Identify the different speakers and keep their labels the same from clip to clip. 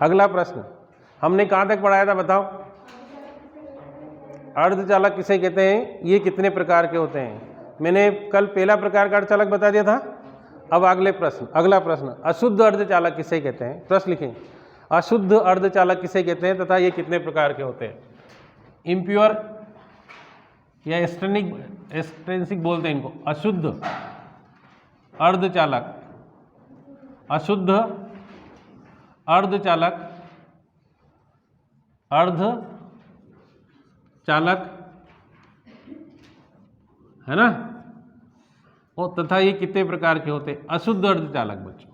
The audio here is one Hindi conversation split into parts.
Speaker 1: अगला प्रश्न, हमने कहाँ तक पढ़ाया था बताओ? अर्धचालक किसे कहते हैं, ये कितने प्रकार के होते हैं? मैंने कल पहला प्रकार का अर्धचालक बता दिया था। अब अगला प्रश्न, अशुद्ध अर्धचालक किसे कहते हैं? प्रश्न लिखें, अशुद्ध अर्धचालक किसे कहते हैं तथा ये कितने प्रकार के होते हैं? इम्प्योर या एक्सट्रिंसिक बोलते हैं इनको, अशुद्ध अर्धचालक, अशुद्ध अर्धचालक, अर्धचालक है ना, और तथा ये कितने प्रकार के होते हैं? अशुद्ध अर्धचालक बच्चों।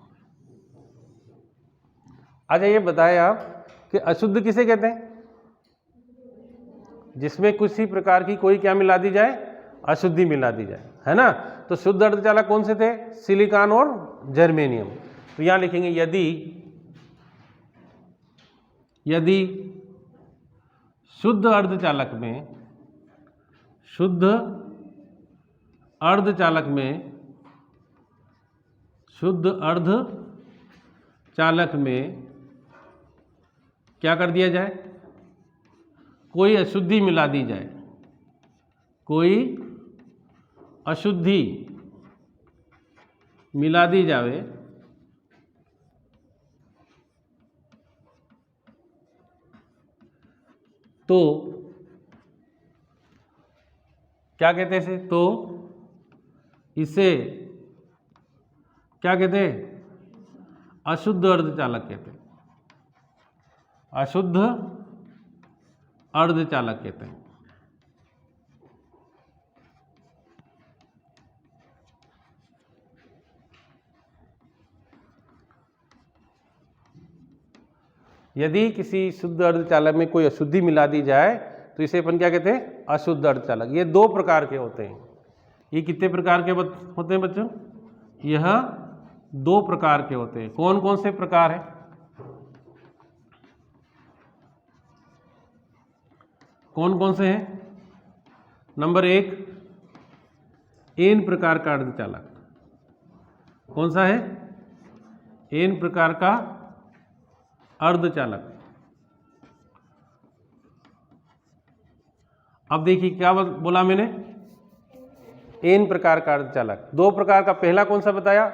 Speaker 1: अच्छा ये बताएं आप कि अशुद्ध किसे कहते हैं? जिसमें किसी प्रकार की कोई क्या मिला दी जाए? अशुद्धि मिला दी जाए, है ना। तो शुद्ध अर्धचालक कौन से थे? सिलिकॉन और जर्मेनियम। तो यहां लिखेंगे यदि शुद्ध अर्धचालक में क्या कर दिया जाए? कोई अशुद्धि मिला दी जाए, कोई अशुद्धि मिला दी जाए तो क्या कहते हैं इसे? तो इसे क्या कहते हैं? अशुद्ध अर्धचालक कहते हैं, अशुद्ध अर्धचालक कहते हैं। यदि किसी शुद्ध अर्धचालक में कोई अशुद्धि मिला दी जाए तो इसे अपन क्या कहते हैं? अशुद्ध अर्धचालक। ये दो प्रकार के होते हैं। ये कितने प्रकार के होते हैं बच्चों? यह दो प्रकार के होते हैं। कौन कौन से प्रकार हैं? कौन कौन से हैं? नंबर 1, एन प्रकार का अर्धचालक। कौन सा है? एन प्रकार का अर्धचालक। अब देखिए क्या बोला मैंने, एन प्रकार का अर्धचालक। दो प्रकार का, पहला कौन सा बताया?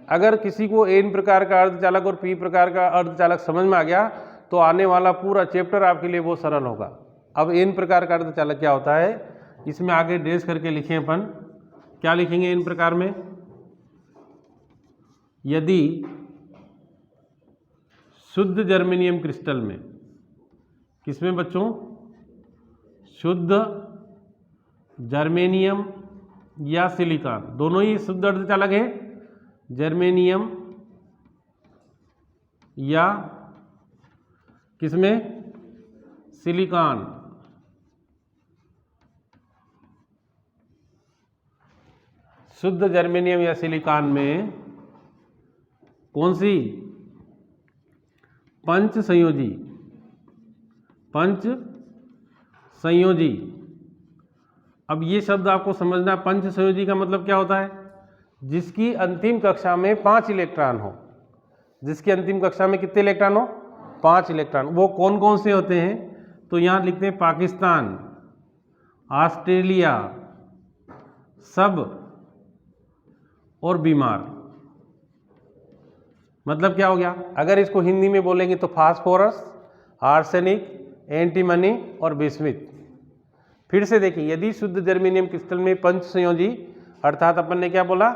Speaker 1: अगर किसी को एन प्रकार का अर्धचालक और पी प्रकार का अर्धचालक समझ में आ गया तो आने वाला पूरा चैप्टर आपके लिए वो सरल होगा। अब एन प्रकार का अर्धचालक क्या होता है, इसमें आगे डेस करके लिखें अपन। क्या लिखेंगे एन प्रकार में? यदि शुद्ध जर्मेनियम क्रिस्टल में, किसमें बच्चों? शुद्ध जर्मेनियम या सिलिकॉन, दोनों ही शुद्ध अर्धचालक है। जर्मेनियम या किसमें? सिलिकॉन। शुद्ध जर्मेनियम या सिलिकॉन में कौन सी? पंच संयोजी। अब ये शब्द आपको समझना, पंच संयोजी का मतलब क्या होता है? जिसकी अंतिम कक्षा में 5 इलेक्ट्रॉन हो। जिसकी अंतिम कक्षा में कितने इलेक्ट्रॉन हो? 5 इलेक्ट्रॉन। वो कौन कौन से होते हैं? तो यहां लिखते हैं पाकिस्तान, ऑस्ट्रेलिया, सब और बीमार। मतलब क्या हो गया? अगर इसको हिंदी में बोलेंगे तो फास्फोरस, आर्सेनिक, एंटीमनी और बिस्मिथ। फिर से देखिए, यदि शुद्ध जर्मेनियम क्रिस्टल में पंच संयोजी, अर्थात अपन ने क्या बोला?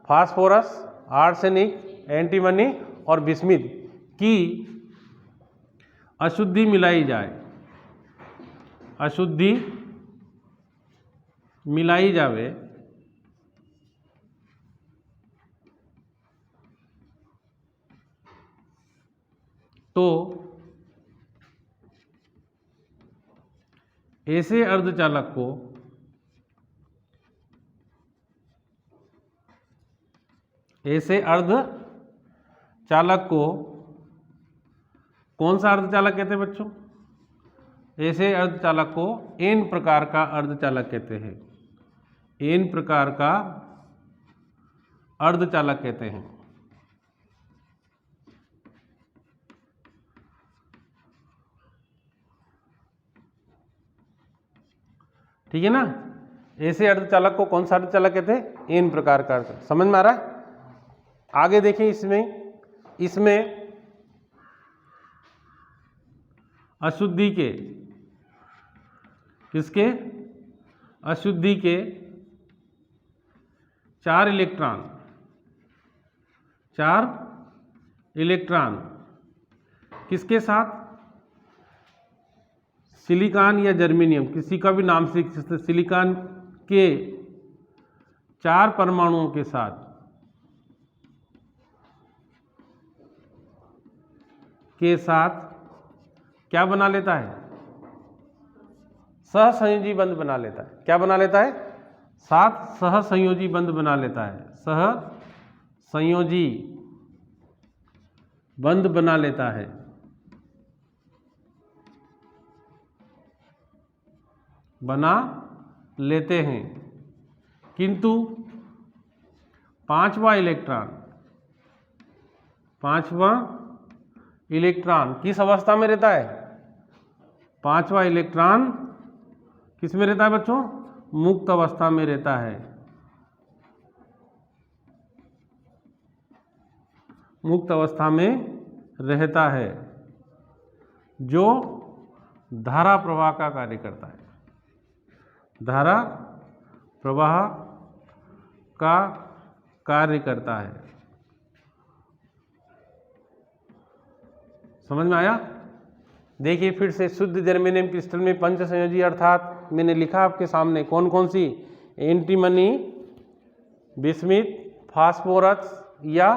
Speaker 1: फास्फोरस, आर्सेनिक, एंटीमनी और बिस्मिथ की अशुद्धि मिलाई जाए, अशुद्धि मिलाई जावे तो ऐसे अर्धचालक को कौन सा अर्धचालक कहते हैं बच्चों? ऐसे अर्धचालक को एन प्रकार का अर्धचालक कहते हैं। एन प्रकार का अर्धचालक कहते हैं। ठीक है ना। ऐसे अर्धचालक को कौन सा अर्धचालक कहते हैं? एन प्रकार का अर्धचालक। समझ में आ रहा है? आगे देखें, इसमें अशुद्धि के, किसके? अशुद्धि के 4 इलेक्ट्रॉन किसके साथ? सिलिकॉन या जर्मेनियम, किसी का भी नाम से, सिलिकॉन के 4 परमाणुओं के साथ क्या बना लेता है? सहसंयोजी बंध बना लेता है। क्या बना लेता है? साथ सहसंयोजी बंध बना लेता है। सहसंयोजी बंध बना लेता है। बना लेते हैं, किंतु 5वां इलेक्ट्रॉन किस अवस्था में रहता है? 5वां इलेक्ट्रॉन किस में रहता है बच्चों? मुक्त अवस्था में रहता है। मुक्त अवस्था में रहता है, जो धारा प्रवाह का कार्य करता है। धारा प्रवाह का कार्य करता है। समझ में आया? देखिए फिर से, शुद्ध जर्मेनियम क्रिस्टल में पंच संयोजी अर्थात मैंने लिखा आपके सामने कौन कौन सी? एंटीमनी, बिस्मिथ, फास्फोरस या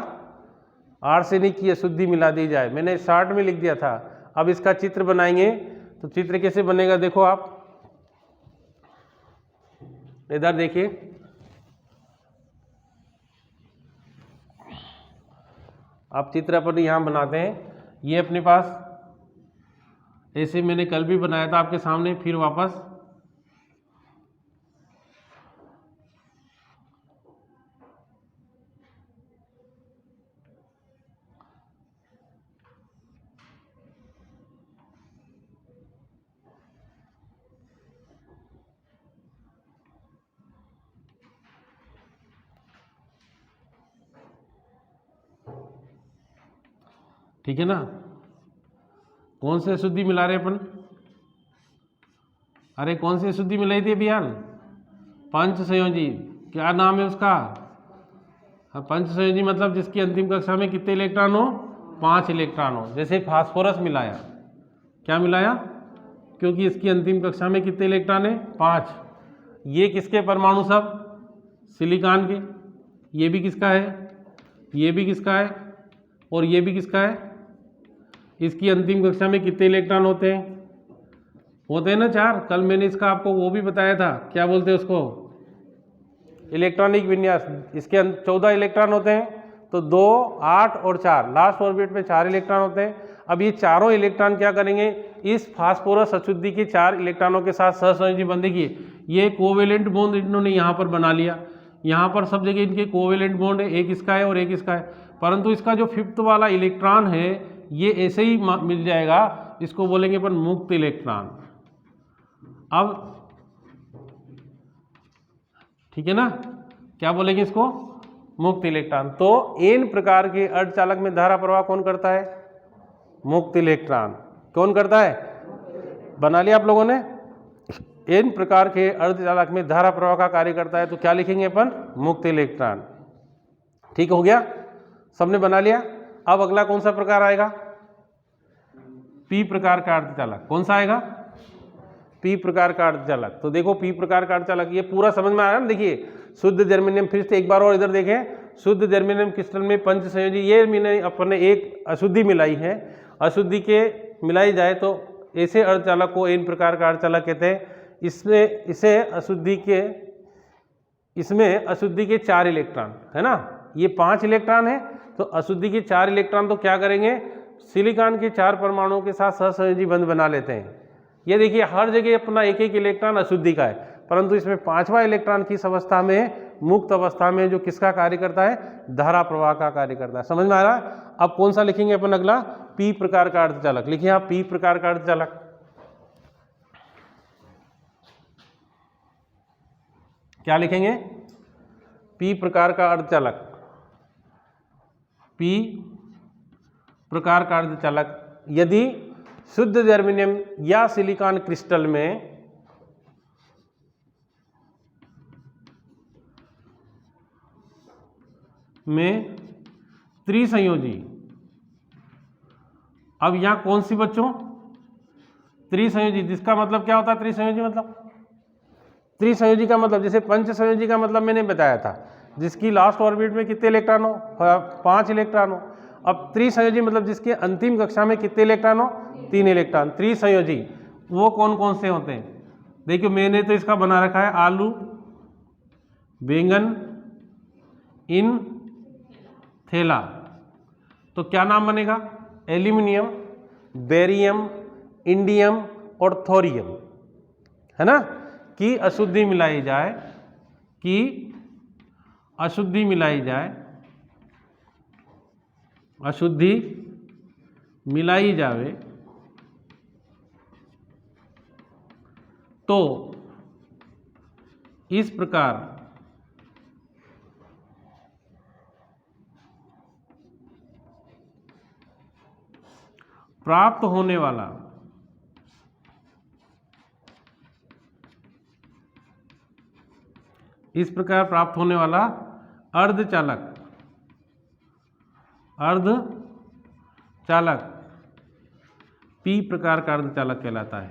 Speaker 1: आर्सेनिक की अशुद्धि मिला दी जाए। मैंने शार्ट में लिख दिया था। अब इसका चित्र बनाएंगे, तो चित्र कैसे बनेगा देखो आप, इधर देखिए। आप चित्र अपन यहाँ बनाते हैं। ये अपने पास ऐसे मैंने कल भी बनाया था आपके सामने, फिर वापस ठीक है ना। कौन से अशुद्धि मिला रहे अपन? अरे कौन सी अशुद्धि मिलाई थी अभियान? पंच संयोजी। क्या नाम है उसका? पंच संयोजी मतलब जिसकी अंतिम कक्षा में कितने इलेक्ट्रॉन हो? 5 इलेक्ट्रॉन हो। जैसे फास्फोरस मिलाया, क्या मिलाया? क्योंकि इसकी अंतिम कक्षा में कितने इलेक्ट्रॉन है? 5। ये किसके परमाणु सब? सिलिकॉन के। ये भी किसका है? ये भी किसका है? और ये भी किसका है? इसकी अंतिम कक्षा में कितने इलेक्ट्रॉन होते हैं? होते हैं ना 4। कल मैंने इसका आपको वो भी बताया था, क्या बोलते हैं उसको? इलेक्ट्रॉनिक विन्यास। इसके 14 इलेक्ट्रॉन होते हैं, तो 2, 8 और 4, लास्ट ऑर्बिट में 4 इलेक्ट्रॉन होते हैं। अब ये चारों इलेक्ट्रॉन क्या करेंगे? इस फास्फोरस अशुद्धि के 4 इलेक्ट्रॉनों के साथ सहसंयोजी बंध किए। ये कोवेलेंट बॉन्ड इन्होंने यहाँ पर बना लिया। यहाँ पर सब जगह इनके कोवेलेंट बॉन्ड है, एक इसका है और एक इसका है। परंतु इसका जो 5th वाला इलेक्ट्रॉन है ये ऐसे ही मिल जाएगा, इसको बोलेंगे अपन मुक्त इलेक्ट्रॉन। अब ठीक है ना, क्या बोलेंगे इसको? मुक्त इलेक्ट्रॉन। तो एन प्रकार के अर्धचालक में धारा प्रवाह कौन करता है? मुक्त इलेक्ट्रॉन। कौन करता है? बना लिया आप लोगों ने। एन प्रकार के अर्धचालक में धारा प्रवाह का कार्य करता है, तो क्या लिखेंगे अपन? मुक्त इलेक्ट्रॉन। ठीक हो गया, सबने बना लिया। अब अगला कौन सा प्रकार आएगा? पी प्रकार का अर्धचालक। कौन सा आएगा? पी प्रकार का अर्धचालक। तो देखो पी प्रकार का अर्धचालक, ये पूरा समझ में आ रहा है ना। देखिए शुद्ध जर्मेनियम, फिर से एक बार और इधर देखें। शुद्ध जर्मेनियम क्रिस्टल में पंच संयोजी, ये मैंने अपने एक अशुद्धि मिलाई है। अशुद्धि के मिलाई जाए तो ऐसे अर्धचालक को एन प्रकार का अर्धचालक कहते हैं। इसमें अशुद्धि के 4 इलेक्ट्रॉन है ना, ये 5 इलेक्ट्रॉन है, तो अशुद्धि के 4 इलेक्ट्रॉन तो क्या करेंगे? सिलिकॉन के 4 परमाणुओं के साथ सहसंयोजी बंध बना लेते हैं। ये देखिए हर जगह अपना एक एक इलेक्ट्रॉन अशुद्धि का है, परंतु इसमें 5वां इलेक्ट्रॉन किस अवस्था में है? मुक्त अवस्था में, जो किसका कार्य करता है? धारा प्रवाह का कार्य करता है। समझ में आ रहा है? अब कौन सा लिखेंगे अपन अगला? पी प्रकार का अर्धचालक। लिखिए आप पी प्रकार का अर्धचालक। क्या लिखेंगे? पी प्रकार का अर्धचालक, पी प्रकार का अर्धचालक यदि शुद्ध जर्मेनियम या सिलिकॉन क्रिस्टल में त्रिसंयोजी, अब यहां कौन सी बच्चों? त्रिसंयोजी, जिसका मतलब क्या होता है त्रिसंयोजी? मतलब त्रिसंयोजी का मतलब जैसे पंचसंयोजी का मतलब मैंने बताया था, जिसकी लास्ट ऑर्बिट में कितने इलेक्ट्रॉन हो? 5 इलेक्ट्रॉन हो। अब त्रिसंयोजी मतलब जिसके अंतिम कक्षा में कितने इलेक्ट्रॉन हो? 3 इलेक्ट्रॉन। त्रिसंयोजी वो कौन कौन से होते हैं? देखिए मैंने तो इसका बना रखा है आलू, बैंगन, इन, थैला। तो क्या नाम बनेगा? एल्यूमिनियम, बेरियम, इंडियम और थोरियम, है ना? कि अशुद्धि मिलाई जाए, कि अशुद्धि मिलाई जाए, अशुद्धि मिलाई जावे तो इस प्रकार प्राप्त होने वाला अर्धचालक पी प्रकार का अर्धचालक कहलाता है।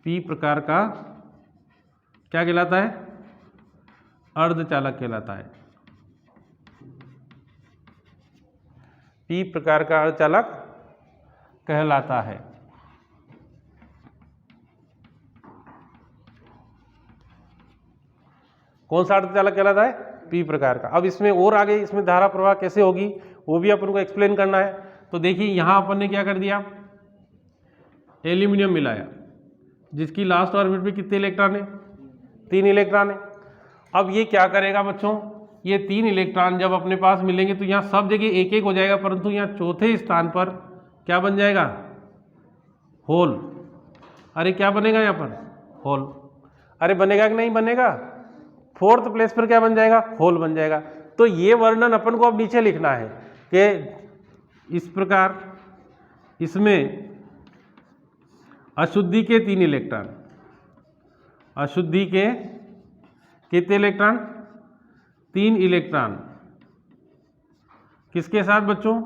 Speaker 1: पी प्रकार का क्या कहलाता है? अर्धचालक कहलाता है। पी प्रकार का अर्धचालक कहलाता है। कौन सा अर्धचालक कहलाता है? पी प्रकार का। अब इसमें और आगे इसमें धारा प्रवाह कैसे होगी वो भी अपन को एक्सप्लेन करना है। तो देखिए यहां अपन ने क्या कर दिया, एल्यूमिनियम मिलाया जिसकी लास्ट ऑर्बिट में कितने इलेक्ट्रॉन है? 3 इलेक्ट्रॉन है। अब ये क्या करेगा बच्चों, ये 3 इलेक्ट्रॉन जब अपने पास मिलेंगे तो यहाँ सब जगह एक एक हो जाएगा, परंतु यहाँ चौथे स्थान पर क्या बन जाएगा? होल। अरे क्या बनेगा यहाँ पर? होल। अरे बनेगा कि नहीं बनेगा? 4th प्लेस पर क्या बन जाएगा? होल बन जाएगा। तो ये वर्णन अपन को अब नीचे लिखना है कि इस प्रकार इसमें अशुद्धि के 3 इलेक्ट्रॉन, अशुद्धि के कितने इलेक्ट्रॉन? 3 इलेक्ट्रॉन किसके साथ बच्चों?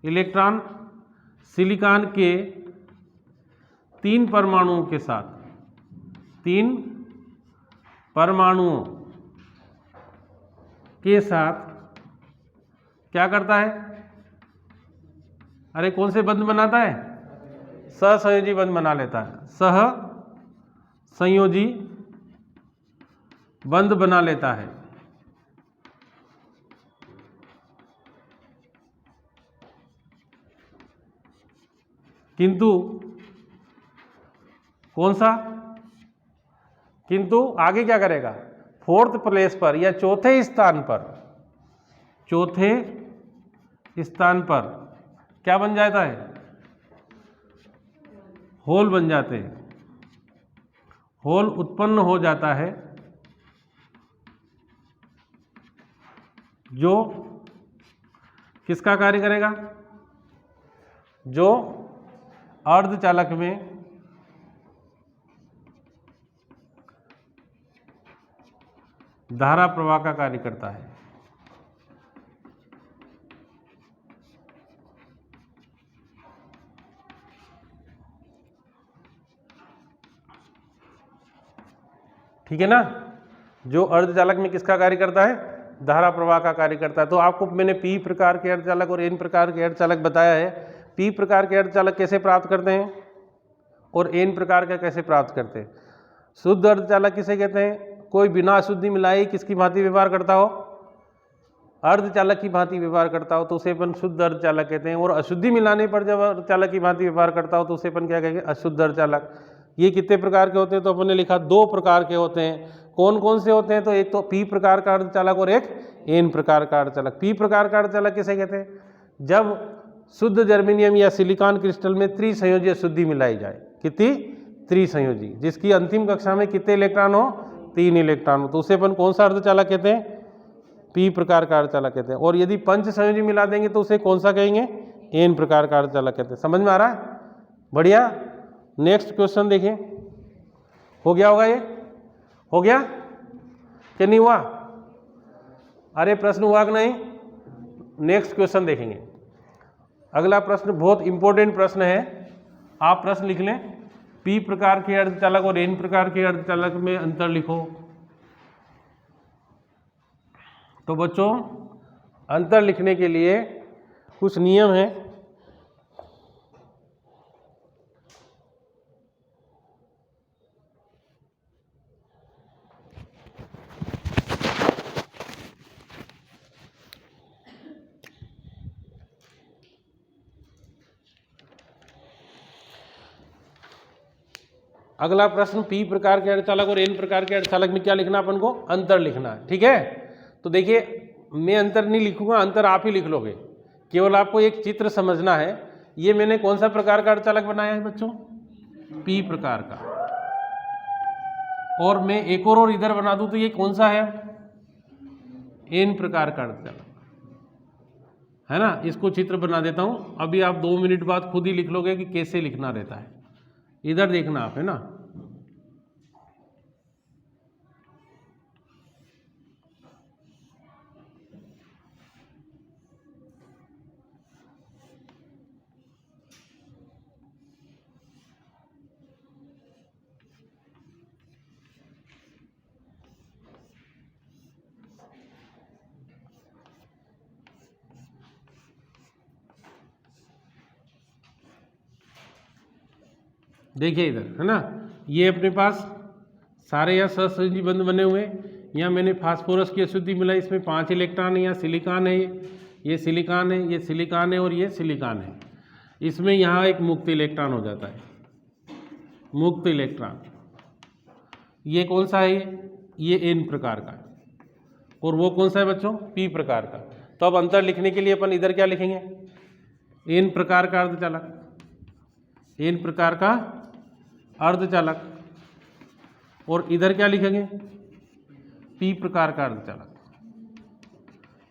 Speaker 1: इलेक्ट्रॉन सिलिकॉन के 3 परमाणुओं के साथ, 3 परमाणुओं के साथ क्या करता है? अरे कौन से बंध बनाता है? सहसंयोजी बंध बना लेता है। सहसंयोजी बंध बना लेता है। किंतु कौन सा? किंतु आगे क्या करेगा? 4th प्लेस पर या चौथे स्थान पर, चौथे स्थान पर क्या बन जाता है? होल बन जाते हैं। होल उत्पन्न हो जाता है जो किसका कार्य करेगा? जो अर्धचालक में धारा प्रवाह का कार्य करता है। ठीक है ना? जो अर्धचालक में किसका कार्य करता है? धारा प्रवाह का कार्य करता है। तो आपको मैंने पी प्रकार के अर्धचालक और एन प्रकार के अर्धचालक बताया है। पी प्रकार के अर्धचालक कैसे प्राप्त करते हैं और एन प्रकार का कैसे प्राप्त करते हैं? शुद्ध अर्धचालक किसे कहते हैं? कोई बिना अशुद्धि मिलाए किसकी भांति व्यवहार करता हो? अर्धचालक की भांति व्यवहार करता हो तो उसे अपन शुद्ध अर्धचालक कहते हैं। और अशुद्धि मिलाने पर जब अर्धचालक की भांति व्यवहार करता हो तो उसे अपन क्या कहेंगे? अशुद्ध अर्धचालक। ये कितने प्रकार के होते हैं? तो अपन ने लिखा 2 प्रकार के होते हैं। कौन कौन से होते हैं? तो एक तो पी प्रकार का अर्धचालक और एक एन प्रकार का अर्धचालक। पी प्रकार का अर्धचालक किसे कहते हैं? जब शुद्ध जर्मेनियम या सिलिकॉन क्रिस्टल में त्रिसंयोजी अशुद्धि मिलाई जाए। कितनी? त्रिसंयोजी, जिसकी अंतिम कक्षा में कितने इलेक्ट्रॉन हो? 3 इलेक्ट्रॉन हो, तो उसे अपन कौन सा अर्धचालक कहते हैं? पी प्रकार का अर्धचालक कहते हैं। और यदि पंच संयोजी मिला देंगे तो उसे कौन सा कहेंगे? एन प्रकार का अर्धचालक कहते हैं। समझ में आ रहा है? बढ़िया। नेक्स्ट क्वेश्चन देखिए, हो गया होगा, ये हो गया कि नहीं हुआ? अरे प्रश्न हुआ कि नहीं? नेक्स्ट क्वेश्चन देखेंगे। अगला प्रश्न बहुत इंपॉर्टेंट प्रश्न है, आप प्रश्न लिख लें। पी प्रकार के अर्धचालक और एन प्रकार के अर्धचालक में अंतर लिखो। तो बच्चों, अंतर लिखने के लिए कुछ नियम है। अगला प्रश्न, पी प्रकार के अर्धचालक और एन प्रकार के अर्धचालक में क्या लिखना अपन को? अंतर लिखना है। ठीक है, तो देखिए मैं अंतर नहीं लिखूंगा, अंतर आप ही लिख लोगे। केवल आपको एक चित्र समझना है। ये मैंने कौन सा प्रकार का अर्धचालक बनाया है बच्चों? पी प्रकार का। और मैं एक और इधर बना दूं तो ये कौन सा है? एन प्रकार का अर्धचालक है ना। इसको चित्र बना देता हूं, अभी आप 2 मिनट बाद खुद ही लिख लोगे कि कैसे लिखना रहता है। इधर देखना आप, है ना। देखिए इधर, है ना, ये अपने पास सारे यहाँ सहसंयोजी बंध बने हुए हैं। यहाँ मैंने फास्फोरस की अशुद्धि मिलाई, इसमें 5 इलेक्ट्रॉन है। यहाँ सिलिकॉन है, ये सिलिकॉन है, ये सिलिकॉन है और ये सिलिकॉन है। इसमें यहाँ एक मुक्त इलेक्ट्रॉन हो जाता है, मुक्त इलेक्ट्रॉन। ये कौन सा है? ये एन प्रकार का है। और वो कौन सा है बच्चों? पी प्रकार का। तो अब अंतर लिखने के लिए अपन इधर क्या लिखेंगे? एन प्रकार का अर्धचालक, एन प्रकार का अर्धचालक। और इधर क्या लिखेंगे? पी प्रकार का अर्धचालक।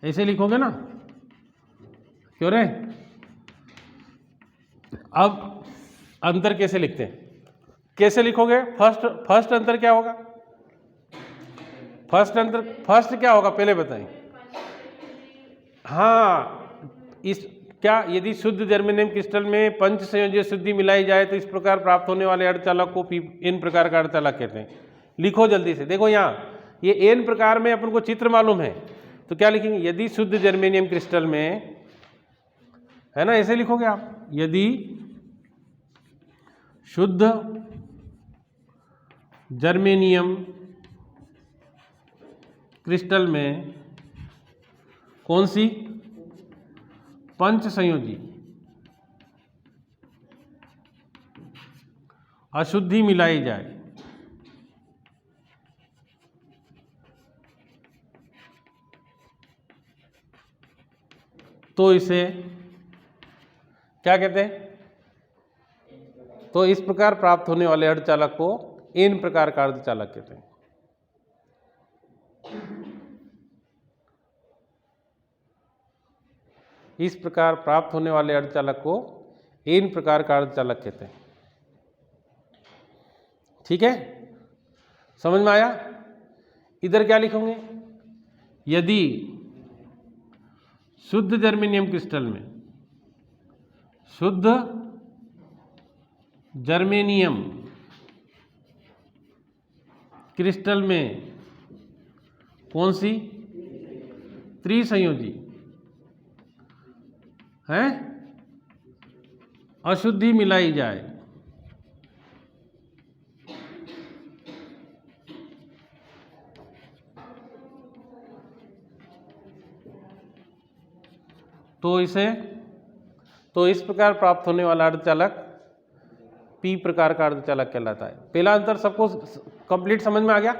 Speaker 1: ऐसे लिखोगे ना, क्यों रे? अब अंतर कैसे लिखते हैं? कैसे लिखोगे? फर्स्ट अंतर क्या होगा? फर्स्ट क्या होगा पहले बताएं। हाँ, इस क्या यदि शुद्ध जर्मेनियम क्रिस्टल में पंच संयोजी शुद्धि मिलाई जाए तो इस प्रकार प्राप्त होने वाले अर्धचालक को एन प्रकार का अर्धचालक कहते हैं। लिखो जल्दी से। देखो यहाँ ये एन प्रकार में अपन को चित्र मालूम है, तो क्या लिखेंगे? यदि शुद्ध जर्मेनियम क्रिस्टल में, है ना, ऐसे लिखोगे आप। यदि शुद्ध जर्मेनियम क्रिस्टल में कौन सी पंच संयोजी अशुद्धि मिलाई जाए तो इसे क्या कहते हैं? तो इस प्रकार प्राप्त होने वाले अर्धचालक को एन प्रकार का अर्धचालक कहते हैं। इस प्रकार प्राप्त होने वाले अर्धचालक को एन प्रकार का अर्धचालक कहते हैं। ठीक है, समझ में आया? इधर क्या लिखोगे? यदि शुद्ध जर्मेनियम क्रिस्टल में, शुद्ध जर्मेनियम क्रिस्टल में कौन सी त्रिसंयोजी है अशुद्धि मिलाई जाए तो इस प्रकार प्राप्त होने वाला अर्धचालक पी प्रकार का अर्धचालक कहलाता है। पहला अंतर सबको कंप्लीट समझ में आ गया?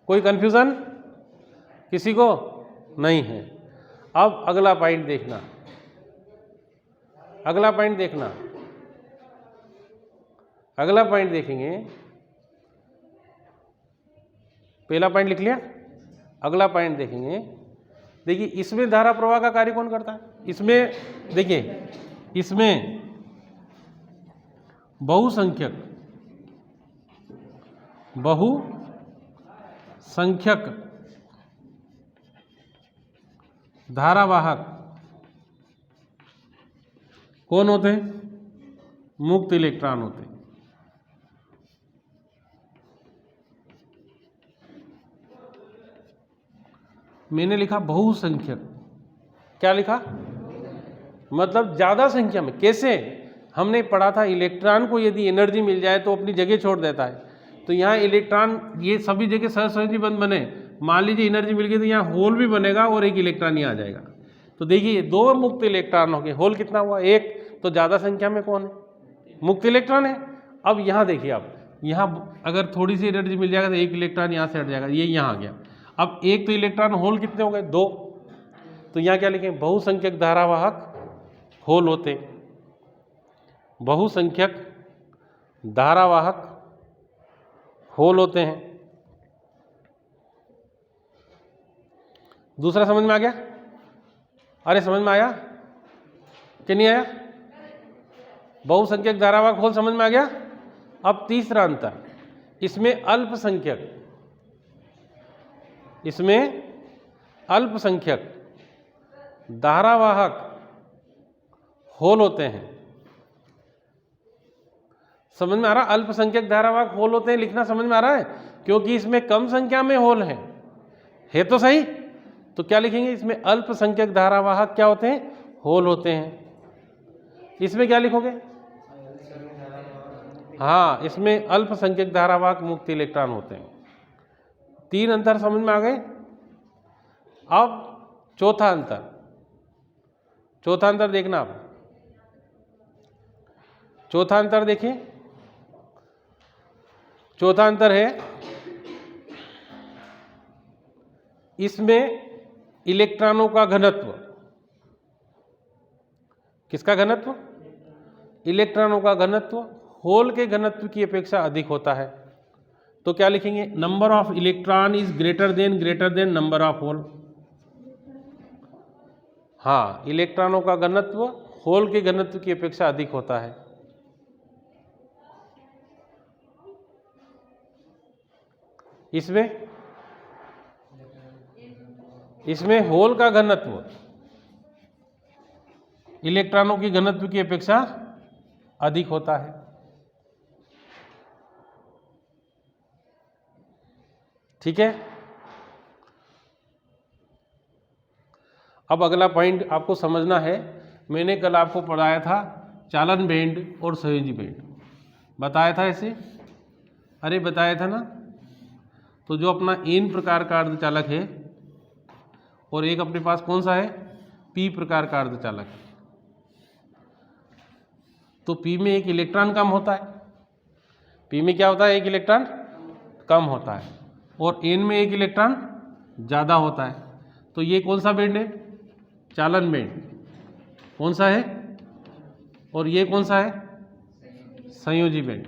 Speaker 1: कोई कंफ्यूजन किसी को नहीं है? अब अगला पॉइंट देखना, अगला पॉइंट देखना, अगला पॉइंट देखेंगे। पहला पॉइंट लिख लिया। अगला पॉइंट देखेंगे, देखिए इसमें धारा प्रवाह का कार्य कौन करता है? इसमें देखिए, इसमें बहुसंख्यक धारावाहक कौन होते हैं? मुक्त इलेक्ट्रॉन होते हैं। मैंने लिखा बहुसंख्यक, क्या लिखा? मतलब ज्यादा संख्या में। कैसे? हमने पढ़ा था इलेक्ट्रॉन को यदि एनर्जी मिल जाए तो अपनी जगह छोड़ देता है। तो यहाँ इलेक्ट्रॉन ये सभी जगह सहसंयोजी बंध बने, मान लीजिए एनर्जी मिल गई तो यहाँ होल भी बनेगा और एक इलेक्ट्रॉन यहाँ आ जाएगा। तो देखिए दो मुक्त इलेक्ट्रॉन हो गए, होल कितना हुआ? एक। तो ज्यादा संख्या में कौन है? मुक्त इलेक्ट्रॉन है। अब यहाँ देखिए, आप यहाँ अगर थोड़ी सी एनर्जी मिल जाएगा तो एक इलेक्ट्रॉन यहाँ से हट जाएगा, ये यहाँ आ गया। अब एक तो इलेक्ट्रॉन होल कितने हो गए? दो। तो यहाँ क्या लिखें? बहुसंख्यक धारावाहक होल होते, बहुसंख्यक धारावाहक होल होते हैं। दूसरा समझ में आ गया? अरे समझ में आया कि नहीं आया? बहुसंख्यक धारावाहक होल समझ में आ गया। अब तीसरा अंतर, इसमें अल्पसंख्यक धारावाहक होल होते हैं। समझ में आ रहा? अल्पसंख्यक धारावाहक होल होते हैं लिखना समझ में आ रहा है? क्योंकि इसमें कम संख्या में होल है तो सही। तो क्या लिखेंगे? इसमें अल्पसंख्यक धारावाहक क्या होते हैं? होल होते हैं। इसमें क्या लिखोगे? हाँ, इसमें अल्पसंख्यक धारावाहक मुक्त इलेक्ट्रॉन होते हैं। तीन अंतर समझ में आ गए। अब चौथा अंतर देखना आप। चौथा अंतर देखिए, चौथा अंतर है इसमें इलेक्ट्रॉनों का घनत्व। किसका घनत्व? इलेक्ट्रॉनों का घनत्व होल के घनत्व की अपेक्षा अधिक होता है। तो क्या लिखेंगे? Number of electron is greater than number of hole. हाँ, इलेक्ट्रॉनों का घनत्व होल के घनत्व की अपेक्षा अधिक होता है। इसमें होल का घनत्व इलेक्ट्रॉनों की घनत्व की अपेक्षा अधिक होता है। ठीक है। अब अगला पॉइंट आपको समझना है। मैंने कल आपको पढ़ाया था चालन बैंड और संयोजी बैंड, बताया था ऐसे? अरे बताया था ना। तो जो अपना एन प्रकार का अर्धचालक है और एक अपने पास कौन सा है? पी प्रकार का अर्धचालक है। तो पी में एक इलेक्ट्रॉन कम होता है। पी में क्या होता है? एक इलेक्ट्रॉन कम होता है और एन में एक इलेक्ट्रॉन ज़्यादा होता है। तो ये कौन सा बैंड है? चालन बैंड। कौन सा है? और ये कौन सा है? संयोजी बैंड।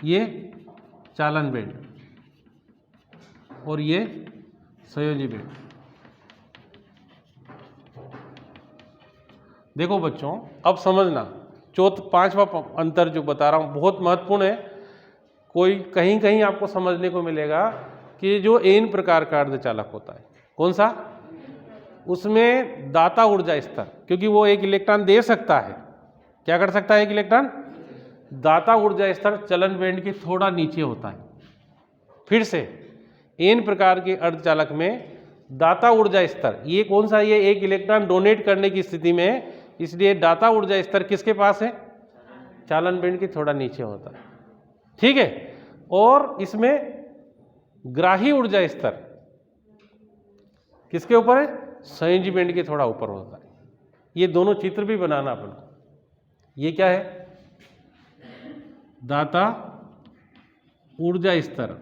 Speaker 1: ये चालन बैंड और ये संयोजी बैंड। देखो बच्चों, अब समझना, पांचवा अंतर जो बता रहा हूं बहुत महत्वपूर्ण है। कोई कहीं कहीं आपको समझने को मिलेगा कि जो एन प्रकार का अर्धचालक होता है, कौन सा? उसमें दाता ऊर्जा स्तर, क्योंकि वो एक इलेक्ट्रॉन दे सकता है। क्या कर सकता है एक इलेक्ट्रॉन? दाता ऊर्जा स्तर चलन बैंड के थोड़ा नीचे होता है। फिर से एन प्रकार के अर्धचालक में दाता ऊर्जा स्तर ये कौन सा? ये एक इलेक्ट्रॉन डोनेट करने की स्थिति में, इसलिए दाता ऊर्जा स्तर किसके पास है? चालन बैंड के थोड़ा नीचे होता है। ठीक है। और इसमें ग्राही ऊर्जा स्तर किसके ऊपर है? संयोजी बैंड के थोड़ा ऊपर होता है। ये दोनों चित्र भी बनाना अपन को। ये क्या है? दाता ऊर्जा स्तर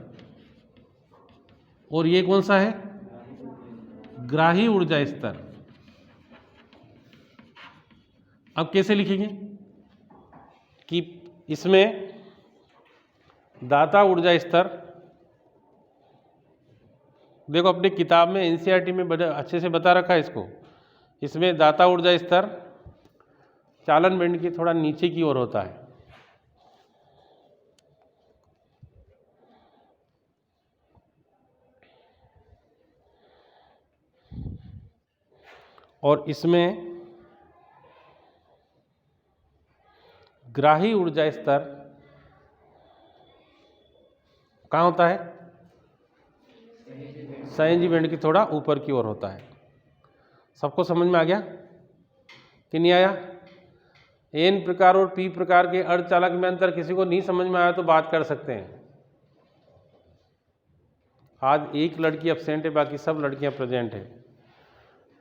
Speaker 1: और ये कौन सा है? ग्राही ऊर्जा स्तर। अब कैसे लिखेंगे कि इसमें दाता ऊर्जा स्तर, देखो अपनी किताब में एनसीईआरटी में बड़े अच्छे से बता रखा है इसको। इसमें दाता ऊर्जा स्तर चालन बैंड के थोड़ा नीचे की ओर होता है। और इसमें ग्राही ऊर्जा स्तर कहाँ होता है? संयोजी बैंड की थोड़ा ऊपर की ओर होता है। सबको समझ में आ गया कि नहीं आया? एन प्रकार और पी प्रकार के अर्धचालक में अंतर किसी को नहीं समझ में आया तो बात कर सकते हैं। आज एक लड़की एब्सेंट है, बाकी सब लड़कियां प्रेजेंट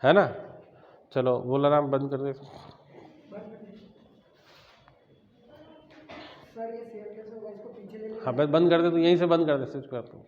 Speaker 1: है ना? चलो बोला नाम बंद कर दे। हाँ बस बंद कर दे, तो यहीं से बंद कर दे, स्विच कर दो।